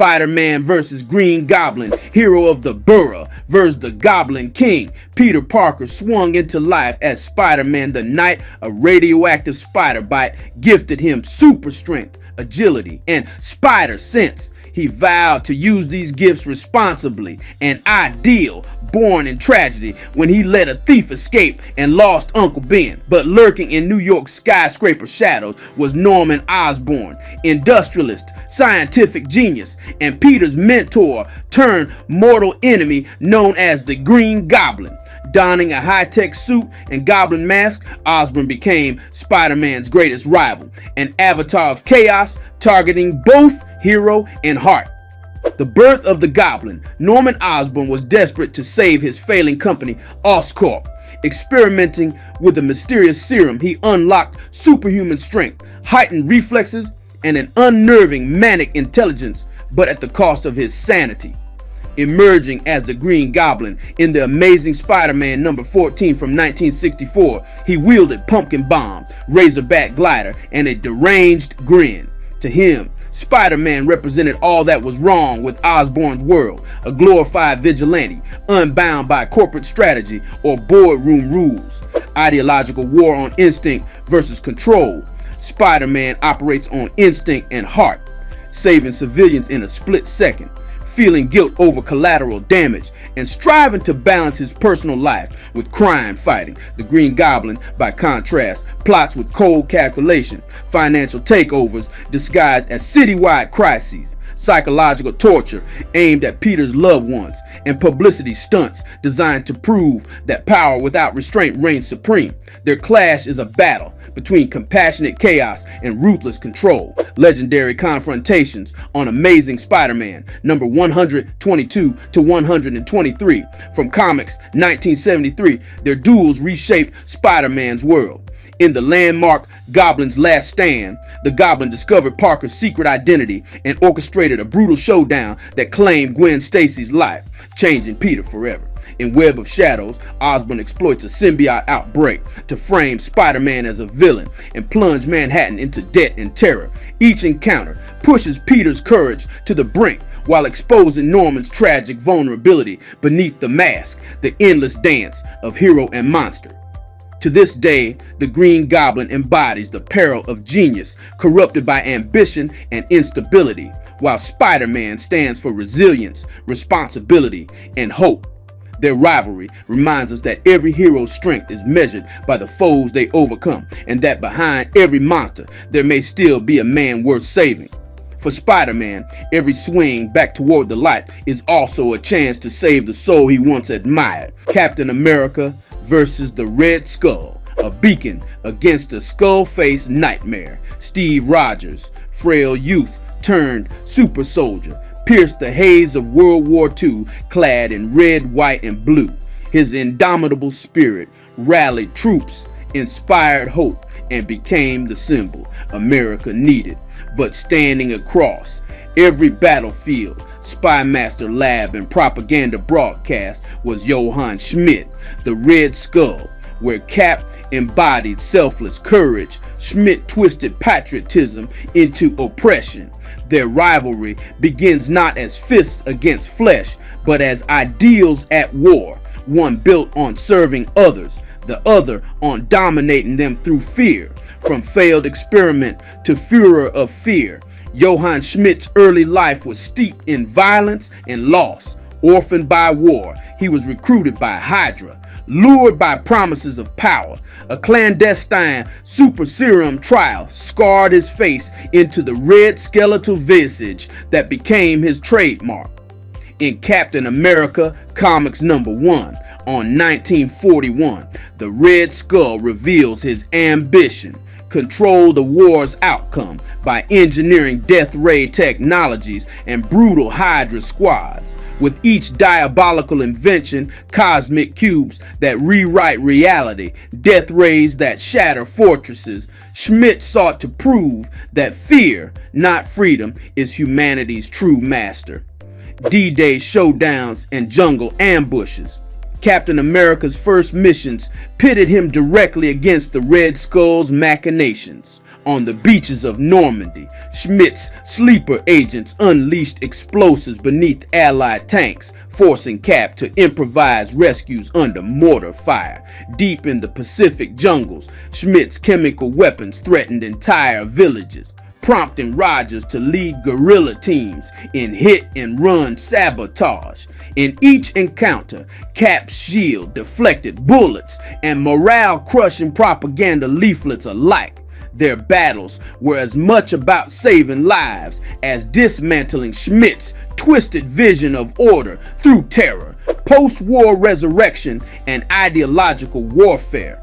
Spider-Man versus Green Goblin, hero of the borough versus the Goblin King. Peter Parker swung into life as Spider-Man the night a radioactive spider bite gifted him super strength, agility, and spider sense. He vowed to use these gifts responsibly, an ideal born in tragedy when he let a thief escape and lost Uncle Ben. But lurking in New York's skyscraper shadows was Norman Osborn, industrialist, scientific genius, and Peter's mentor turned mortal enemy known as the Green Goblin. Donning a high-tech suit and goblin mask, Osborn became Spider-Man's greatest rival, an avatar of chaos targeting both hero and heart. The birth of the Goblin. Norman Osborn was desperate to save his failing company, Oscorp. Experimenting with a mysterious serum, he unlocked superhuman strength, heightened reflexes, and an unnerving manic intelligence, but at the cost of his sanity. Emerging as the Green Goblin in the Amazing Spider-Man number 14 from 1964, he wielded pumpkin bombs, razorback glider, and a deranged grin. To him, Spider-Man represented all that was wrong with Osborn's world, a glorified vigilante, unbound by corporate strategy or boardroom rules. Ideological war on instinct versus control. Spider-Man operates on instinct and heart, saving civilians in a split second, feeling guilt over collateral damage, and striving to balance his personal life with crime fighting. The Green Goblin, by contrast, plots with cold calculation, financial takeovers disguised as citywide crises, psychological torture aimed at Peter's loved ones, and publicity stunts designed to prove that power without restraint reigns supreme. Their clash is a battle between compassionate chaos and ruthless control. Legendary confrontations on Amazing Spider-Man number 122 to 123 from Comics 1973. Their duels reshaped Spider-Man's world. In the landmark Goblin's Last Stand, the Goblin discovered Parker's secret identity and orchestrated a brutal showdown that claimed Gwen Stacy's life, changing Peter forever. In Web of Shadows, Osborn exploits a symbiote outbreak to frame Spider-Man as a villain and plunge Manhattan into debt and terror. Each encounter pushes Peter's courage to the brink while exposing Norman's tragic vulnerability beneath the mask, the endless dance of hero and monster. To this day, the Green Goblin embodies the peril of genius corrupted by ambition and instability, while Spider-Man stands for resilience, responsibility, and hope. Their rivalry reminds us that every hero's strength is measured by the foes they overcome, and that behind every monster there may still be a man worth saving. For Spider-Man, every swing back toward the light is also a chance to save the soul he once admired. Captain America versus the Red Skull, a beacon against a skull-faced nightmare. Steve Rogers, frail youth turned super soldier, pierced the haze of World War II clad in red, white, and blue. His indomitable spirit rallied troops, inspired hope, and became the symbol America needed. But standing across every battlefield, spy master lab, and propaganda broadcast was Johann Schmidt, the Red Skull. Where Cap embodied selfless courage, Schmidt twisted patriotism into oppression. Their rivalry begins not as fists against flesh, but as ideals at war, one built on serving others, the other on dominating them through fear. From failed experiment to furor of fear, Johann Schmidt's early life was steeped in violence and loss. Orphaned by war, he was recruited by Hydra, lured by promises of power. A clandestine super serum trial scarred his face into the red skeletal visage that became his trademark. In Captain America Comics number 1 on 1941, the Red Skull reveals his ambition: control the war's outcome by engineering death ray technologies and brutal Hydra squads. With each diabolical invention, cosmic cubes that rewrite reality, death rays that shatter fortresses, Schmidt sought to prove that fear, not freedom, is humanity's true master. D-Day showdowns and jungle ambushes. Captain America's first missions pitted him directly against the Red Skull's machinations. On the beaches of Normandy, Schmidt's sleeper agents unleashed explosives beneath Allied tanks, forcing Cap to improvise rescues under mortar fire. Deep in the Pacific jungles, Schmidt's chemical weapons threatened entire villages, prompting Rogers to lead guerrilla teams in hit-and-run sabotage. In each encounter, Cap's shield deflected bullets and morale-crushing propaganda leaflets alike. Their battles were as much about saving lives as dismantling Schmidt's twisted vision of order through terror, post-war resurrection, and ideological warfare.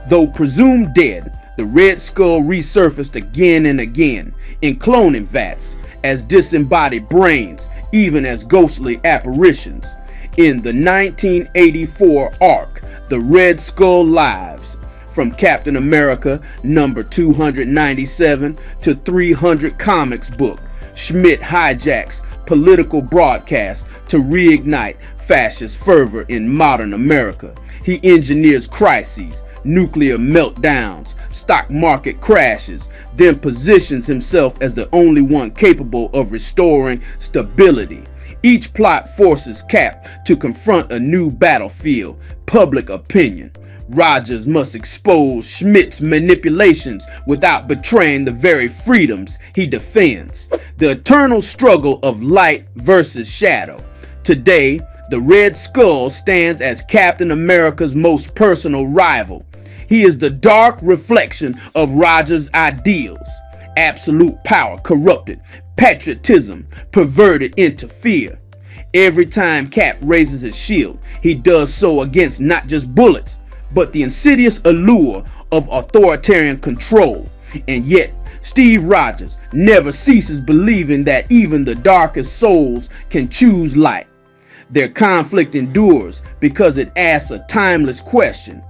Though presumed dead, the Red Skull resurfaced again and again in cloning vats as disembodied brains, even as ghostly apparitions. In the 1984 arc, The Red Skull Lives, from Captain America number 297 to 300 comics book, Schmidt hijacks political broadcasts to reignite fascist fervor in modern America. He engineers crises, nuclear meltdowns, stock market crashes, then positions himself as the only one capable of restoring stability. Each plot forces Cap to confront a new battlefield, public opinion. Rogers must expose Schmidt's manipulations without betraying the very freedoms he defends. The eternal struggle of light versus shadow. Today, the Red Skull stands as Captain America's most personal rival. He is the dark reflection of Rogers' ideals. Absolute power corrupted, patriotism perverted into fear. Every time Cap raises his shield, he does so against not just bullets, but the insidious allure of authoritarian control. And yet, Steve Rogers never ceases believing that even the darkest souls can choose light. Their conflict endures because it asks a timeless question.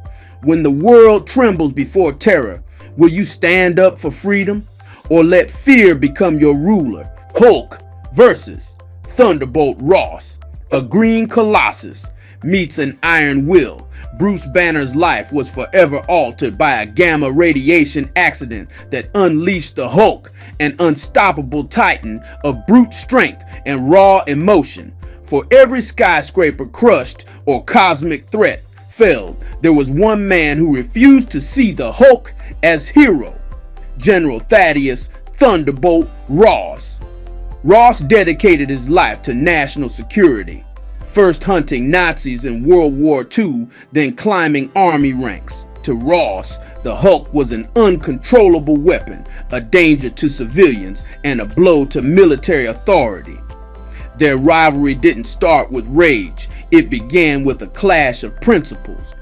When the world trembles before terror, will you stand up for freedom or let fear become your ruler? Hulk versus Thunderbolt Ross. A green colossus meets an iron will. Bruce Banner's life was forever altered by a gamma radiation accident that unleashed the Hulk, an unstoppable titan of brute strength and raw emotion. For every skyscraper crushed or cosmic threat failed, there was one man who refused to see the Hulk as hero. General Thaddeus Thunderbolt Ross. Ross dedicated his life to national security, first hunting Nazis in World War II, then climbing army ranks. To Ross, the Hulk was an uncontrollable weapon, a danger to civilians, and a blow to military authority. Their rivalry didn't start with rage, it began with a clash of principles.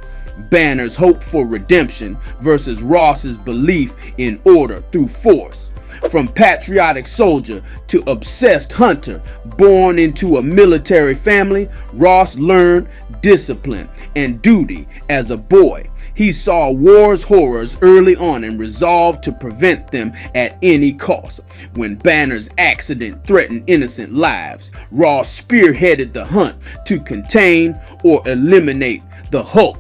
Banner's hope for redemption versus Ross's belief in order through force. From patriotic soldier to obsessed hunter, born into a military family, Ross learned discipline and duty as a boy. He saw war's horrors early on and resolved to prevent them at any cost. When Banner's accident threatened innocent lives, Ross spearheaded the hunt to contain or eliminate the Hulk.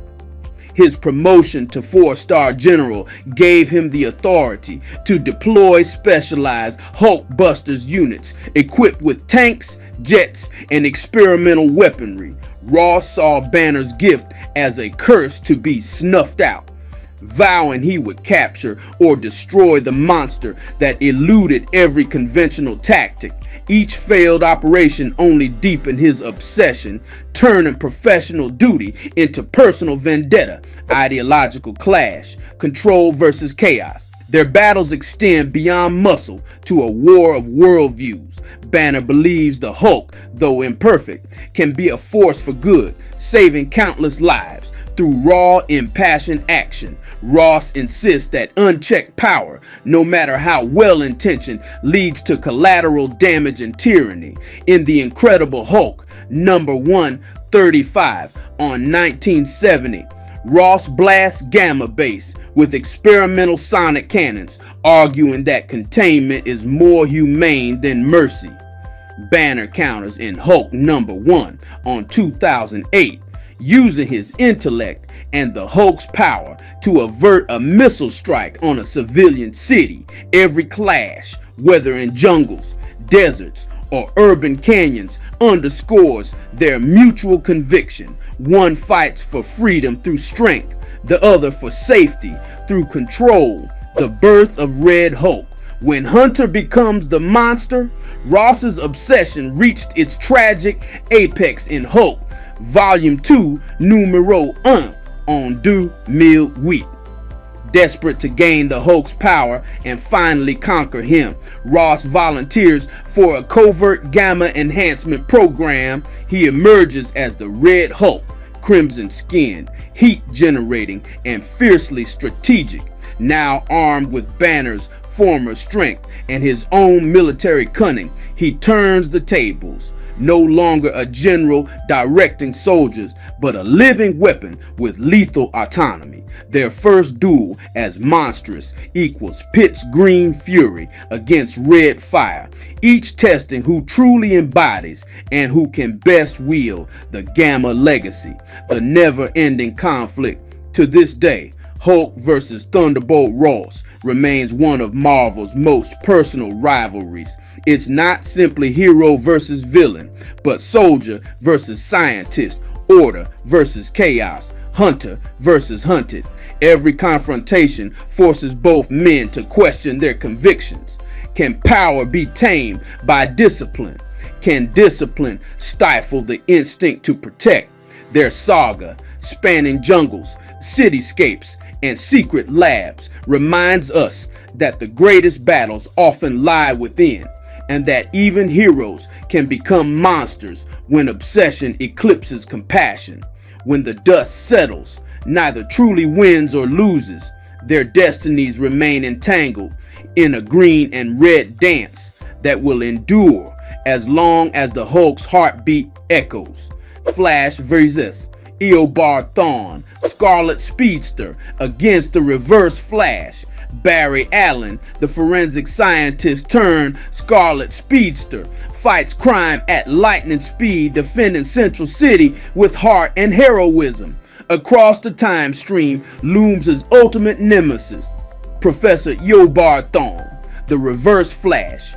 His promotion to 4-star general gave him the authority to deploy specialized Hulkbusters units equipped with tanks, jets, and experimental weaponry. Ross saw Banner's gift as a curse to be snuffed out, vowing he would capture or destroy the monster that eluded every conventional tactic. Each failed operation only deepened his obsession, turning professional duty into personal vendetta, ideological clash, control versus chaos. Their battles extend beyond muscle to a war of worldviews. Banner believes the Hulk, though imperfect, can be a force for good, saving countless lives through raw, impassioned action. Ross insists that unchecked power, no matter how well-intentioned, leads to collateral damage and tyranny. In The Incredible Hulk, number 135 on 1970, Ross blasts gamma base with experimental sonic cannons, arguing that containment is more humane than mercy. Banner counters in Hulk number 1 on 2008. using his intellect and the Hulk's power to avert a missile strike on a civilian city. Every clash, whether in jungles, deserts, or urban canyons, underscores their mutual conviction. One fights for freedom through strength, the other for safety through control. The birth of Red Hulk. When Hunter becomes the monster, Ross's obsession reached its tragic apex in Hulk, Volume 2, Numero 1, on 2008. Desperate to gain the Hulk's power and finally conquer him, Ross volunteers for a covert gamma enhancement program. He emerges as the Red Hulk, crimson skin, heat generating, and fiercely strategic. Now armed with Banner's former strength and his own military cunning, he turns the tables. No longer a general directing soldiers, but a living weapon with lethal autonomy. Their first duel as monstrous equals Pitt's green fury against red fire, each testing who truly embodies and who can best wield the Gamma legacy. The never-ending conflict to this day, Hulk vs. Thunderbolt Ross, remains one of Marvel's most personal rivalries. It's not simply hero versus villain, but soldier versus scientist, order versus chaos, hunter versus hunted. Every confrontation forces both men to question their convictions. Can power be tamed by discipline? Can discipline stifle the instinct to protect? Their saga, spanning jungles, cityscapes, and secret labs, reminds us that the greatest battles often lie within, and that even heroes can become monsters when obsession eclipses compassion. When the dust settles, neither truly wins or loses. Their destinies remain entangled in a green and red dance that will endure as long as the Hulk's heartbeat echoes. Flash vs. Eobard Thawne, Scarlet Speedster against the Reverse Flash. Barry Allen, the forensic scientist turned Scarlet Speedster, fights crime at lightning speed, defending Central City with heart and heroism. Across the time stream looms his ultimate nemesis, Professor Eobard Thawne, the Reverse Flash.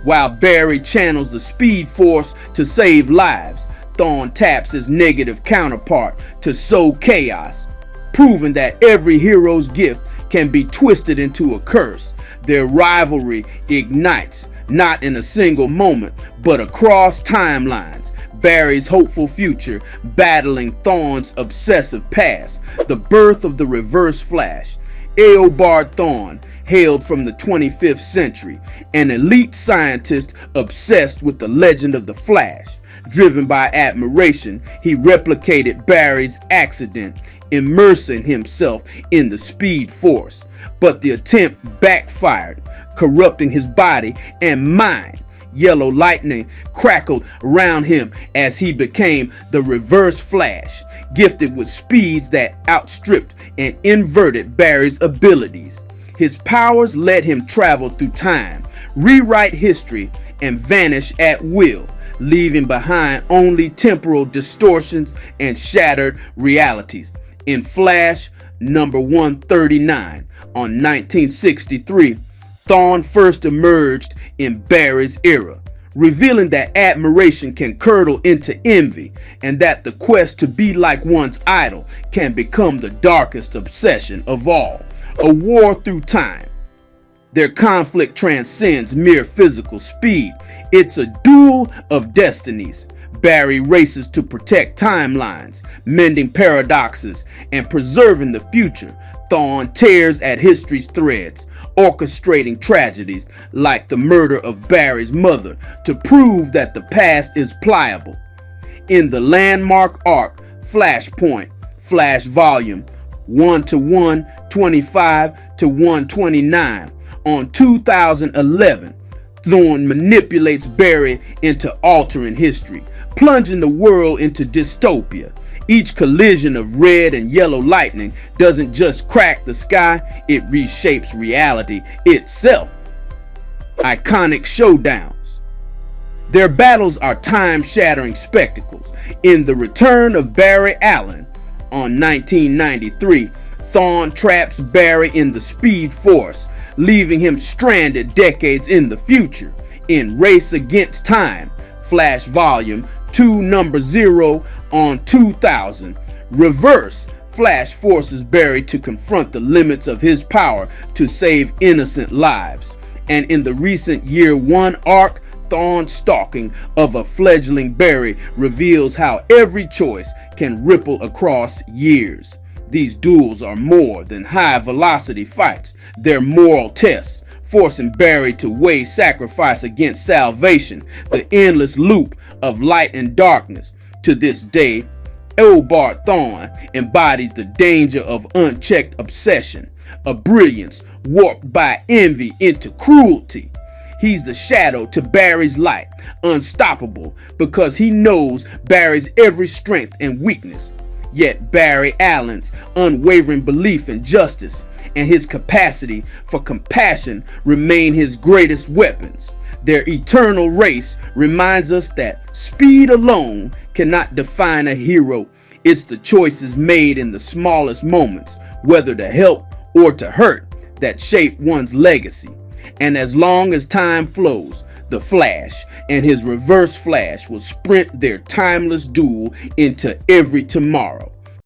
While Barry channels the Speed Force to save lives, Thawne taps his negative counterpart to sow chaos, proving that every hero's gift can be twisted into a curse. Their rivalry ignites, not in a single moment, but across timelines. Barry's hopeful future battling Thawne's obsessive past. The birth of the Reverse Flash. Eobard Thawne, hailed from the 25th century, an elite scientist obsessed with the legend of the Flash. Driven by admiration, he replicated Barry's accident, immersing himself in the Speed Force. But the attempt backfired, corrupting his body and mind. Yellow lightning crackled around him as he became the Reverse Flash, gifted with speeds that outstripped and inverted Barry's abilities. His powers let him travel through time, rewrite history, and vanish at will, leaving behind only temporal distortions and shattered realities. In Flash number 139 on 1963, Thawne first emerged in Barry's era, revealing that admiration can curdle into envy, and that the quest to be like one's idol can become the darkest obsession of all. A war through time. Their conflict transcends mere physical speed. It's a duel of destinies. Barry races to protect timelines, mending paradoxes, and preserving the future. Thawne tears at history's threads, orchestrating tragedies like the murder of Barry's mother to prove that the past is pliable. In the landmark arc Flashpoint, Flash Volume 1-125 to 129 on 2011, Thawne manipulates Barry into altering history, plunging the world into dystopia. Each collision of red and yellow lightning doesn't just crack the sky, it reshapes reality itself. Iconic showdowns. Their battles are time-shattering spectacles. In The Return of Barry Allen on 1993, Thawne traps Barry in the Speed Force, leaving him stranded decades in the future. In Race Against Time, Flash Volume 2, Number 0 on 2000, Reverse, Flash forces Barry to confront the limits of his power to save innocent lives. And in the recent Year 1 arc, Thawne's stalking of a fledgling Barry reveals how every choice can ripple across years. These duels are more than high-velocity fights. They're moral tests, forcing Barry to weigh sacrifice against salvation, the endless loop of light and darkness. To this day, Eobard Thawne embodies the danger of unchecked obsession, a brilliance warped by envy into cruelty. He's the shadow to Barry's light, unstoppable because he knows Barry's every strength and weakness. Yet Barry Allen's unwavering belief in justice and his capacity for compassion remain his greatest weapons. Their eternal race reminds us that speed alone cannot define a hero. It's the choices made in the smallest moments, whether to help or to hurt, that shape one's legacy. And as long as time flows, the Flash and his Reverse Flash will sprint their timeless duel into every tomorrow.